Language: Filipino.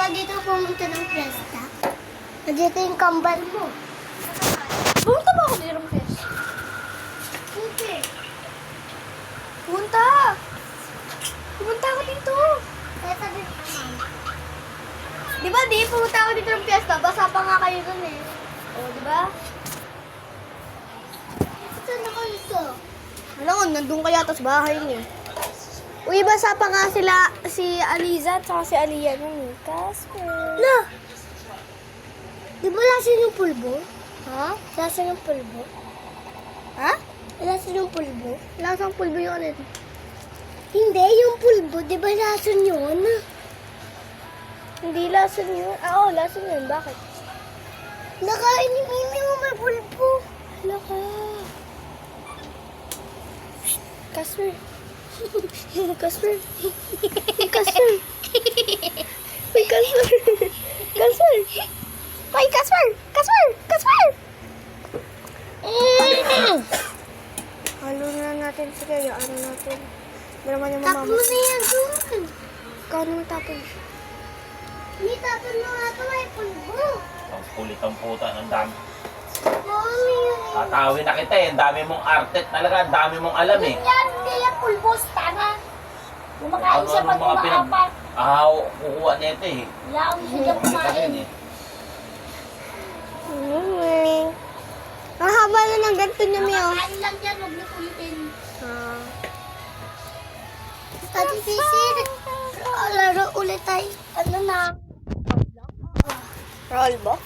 ka dito pumunta ng fiesta? Dito yung kambal mo. Pumunta ba ako dito ng fiesta? Hindi. Pumunta! Pumunta ako dito. Kaya sabi ko naman. Di ba di? Pumunta ako dito ng fiesta. Basa pa nga kayo dun eh. O, di ba? Saan ako ito? Alam ko, nandun kaya sa bahay niyo. Uy, basa pa nga sila, si Aliza at saka si Aliyah nun eh. Casper. Na! Di ba lasin yung pulbo? Ha? Lasin yung pulbo? Ha? Lasin yung pulbo? Lasang pulbo yung ano. Hindi, yung pulbo. Di ba lasin yun? Hindi lason yun. Oo, lason yun. Bakit? Nakain ni Mimi mo may pulbo. Laka. Casper. Casper. Casper. Uy, Casper. Casper. Ay, Casper. Casper. Casper. Halo na natin si Kaya. Ano natin? Hindi naman yung Tapos mamama. mo na yan doon. Kano matapon? Hindi, tapos mo nga ito may pulbo. Ang kulit ang puta, ang dami. Mami, yun. Tatawin na kita eh, ang dami mong arte talaga, ang dami mong alam eh. Yan, hindi yan pulbo. Tanga. Kumakain siya pag kumakapat. Kukuha nito eh. Wala akong siya kumain. Eh. Ang haba na ng ganito niya, Mio. Kumakain lang yan, huwag niyo kulitin. Ah. Ate Sisi, laro ulit tayo. Ano na? Rollbox.